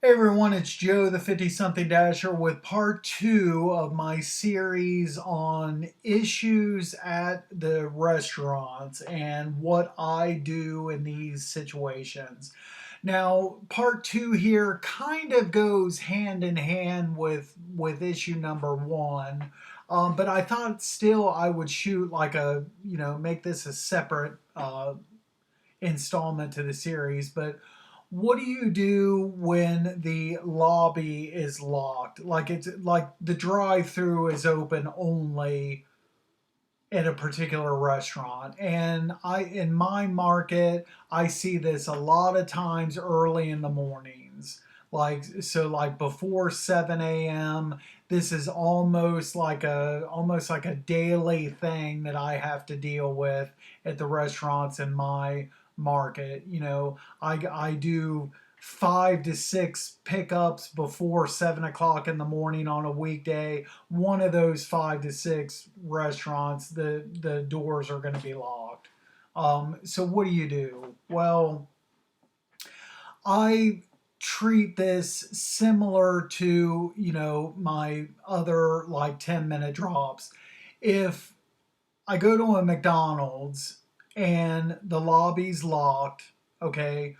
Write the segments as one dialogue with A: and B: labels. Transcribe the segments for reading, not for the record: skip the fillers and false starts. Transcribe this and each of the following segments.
A: Hey everyone, it's Joe the 50 something Dasher with part two of my series on issues at the restaurants and what I do in these situations. Now, part two here kind of goes hand in hand with issue number one, but I thought still I would shoot like make this a separate installment to the series. But what do you do when the lobby is locked? Like it's like the drive-through is open only at a particular restaurant. And in my market, I see this a lot of times early in the mornings. Like before 7 a.m. This is almost like a daily thing that I have to deal with at the restaurants in my market. I do 5 to 6 pickups before 7 o'clock in the morning on a weekday. One of those 5 to 6 restaurants, the doors are going to be locked. So what do you do? Well, I treat this similar to my other like 10-minute drops. If I go to a McDonald's and the lobby's locked, okay,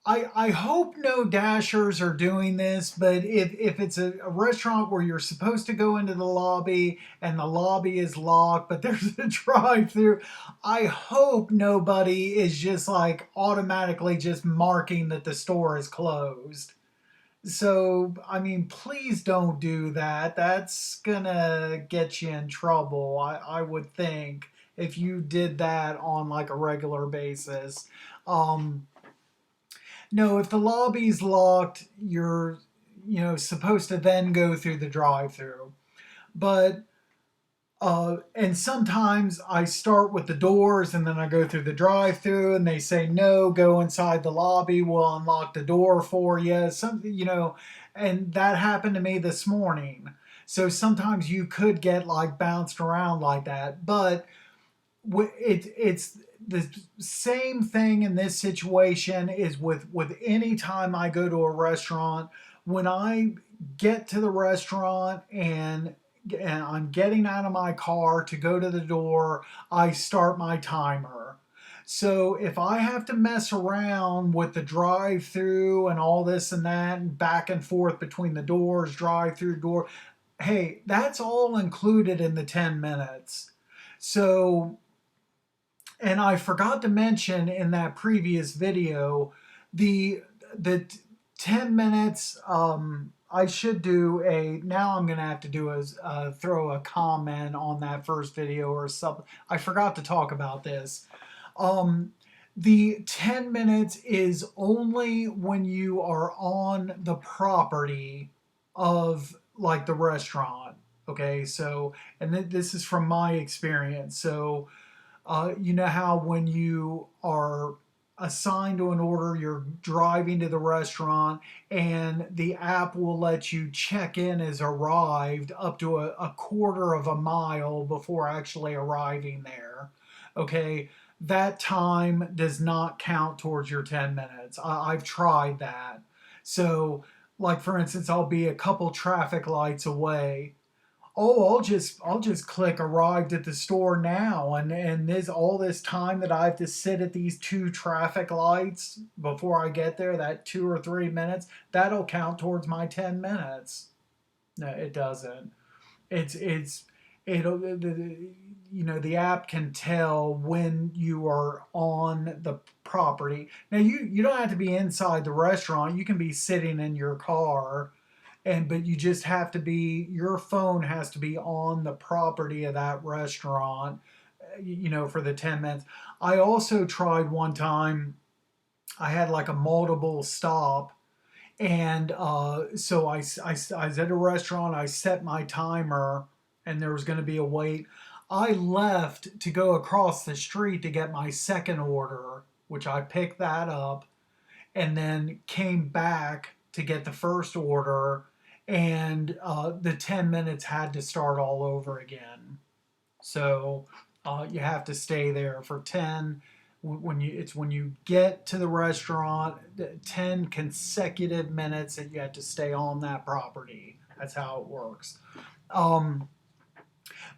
A: I hope no dashers are doing this, but if it's a restaurant where you're supposed to go into the lobby and the lobby is locked, but there's a drive through, I hope nobody is just like automatically just marking that the store is closed. So, I mean, please don't do that. That's gonna get you in trouble, I would think, if you did that on like a regular basis. Um, no, if the lobby's locked, you're supposed to then go through the drive-through. But and sometimes I start with the doors and then I go through the drive-through and they say no, go inside the lobby. We'll unlock the door for you. And that happened to me this morning. So sometimes you could get like bounced around like that, but it's the same thing in this situation is with any time I go to a restaurant. When I get to the restaurant and I'm getting out of my car to go to the door, I start my timer. So if I have to mess around with the drive through and all this and that and back and forth between the doors, drive through door, hey, that's all included in the 10 minutes. So, and I forgot to mention in that previous video, the 10 minutes. I should do a. Now I'm gonna have to do a throw a comment on that first video or something. I forgot to talk about this. Um, the 10 minutes is only when you are on the property of like the restaurant. Okay, so and this is from my experience. So you know how when you are assigned to an order, you're driving to the restaurant, and the app will let you check in as arrived up to a quarter of a mile before actually arriving there. Okay, that time does not count towards your 10 minutes. I've tried that. So, like for instance, I'll be a couple traffic lights away. Oh, I'll just click arrived at the store now, and this all this time that I have to sit at these two traffic lights before I get there, that 2 or 3 minutes, that'll count towards my 10 minutes. No, it doesn't. It's it'll the app can tell when you are on the property. Now you don't have to be inside the restaurant. You can be sitting in your car, but you just have to be, your phone has to be on the property of that restaurant, for the 10 minutes. I also tried one time, I had like a multiple stop, and so I was at a restaurant, I set my timer, and there was going to be a wait. I left to go across the street to get my second order, which I picked that up, and then came back to get the first order, and the 10 minutes had to start all over again. So you have to stay there for 10. when you get to the restaurant, 10 consecutive minutes that you have to stay on that property. That's how it works. Um,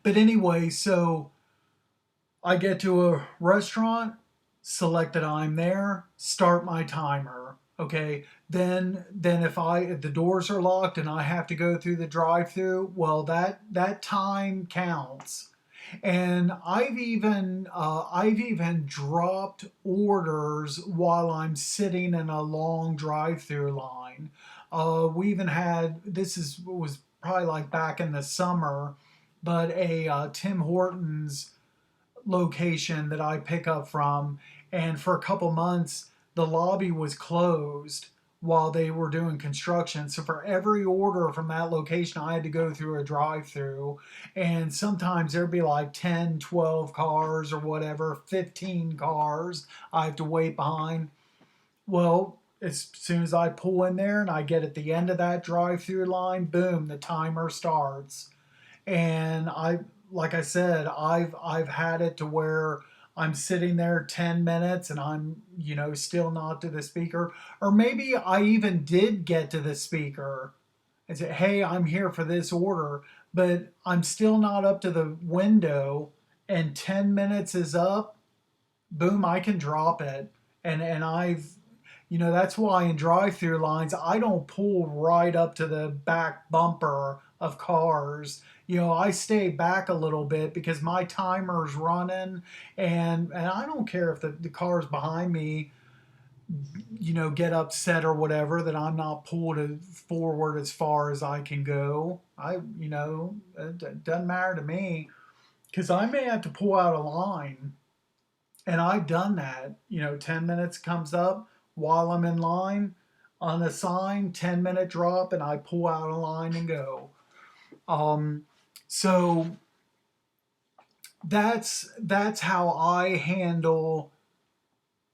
A: but anyway, so I get to a restaurant, select that I'm there, start my timer. Okay. Then if the doors are locked and I have to go through the drive-through, well that time counts. And I've even dropped orders while I'm sitting in a long drive-through line. We even had, this is was probably like back in the summer, but a Tim Hortons location that I pick up from, and for a couple months the lobby was closed while they were doing construction. So for every order from that location, I had to go through a drive-through, and sometimes there'd be like 10, 12 cars or whatever, 15 cars I have to wait behind. Well, as soon as I pull in there and I get at the end of that drive-through line, boom, the timer starts. And like I said, I've had it to where I'm sitting there 10 minutes and I'm, still not to the speaker. Or maybe I even did get to the speaker and say, hey, I'm here for this order, but I'm still not up to the window, and 10 minutes is up. Boom, I can drop it. And that's why in drive-through lines I don't pull right up to the back bumper of cars. I stay back a little bit because my timer's running, and I don't care if the cars behind me, get upset or whatever that I'm not pulled forward as far as I can go. It doesn't matter to me because I may have to pull out a line, and I've done that. 10 minutes comes up while I'm in line on a sign, 10-minute drop, and I pull out a line and go. So that's how I handle,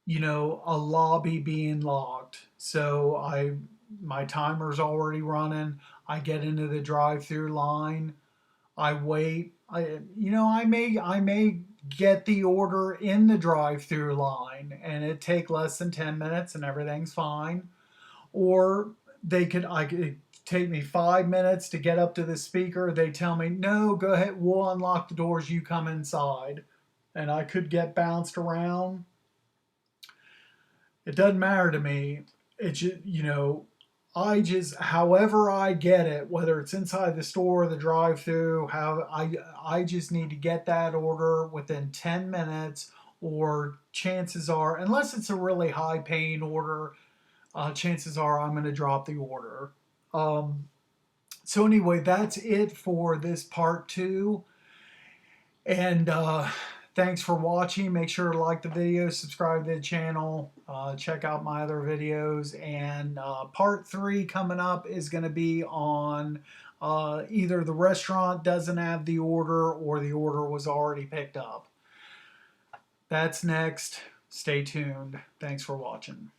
A: a lobby being locked. So my timer's already running. I get into the drive-through line. I wait. I may get the order in the drive-through line, and it take less than 10 minutes, and everything's fine. Or I could take me 5 minutes to get up to the speaker. They tell me, no, go ahead, we'll unlock the doors, you come inside. And I could get bounced around. It doesn't matter to me. It's just, however I get it, whether it's inside the store or the drive-through, how I just need to get that order within 10 minutes, or chances are, unless it's a really high paying order, chances are I'm going to drop the order. So anyway, that's it for this part 2. And thanks for watching. Make sure to like the video, subscribe to the channel, check out my other videos. And part 3 coming up is going to be on either the restaurant doesn't have the order or the order was already picked up. That's next. Stay tuned. Thanks for watching.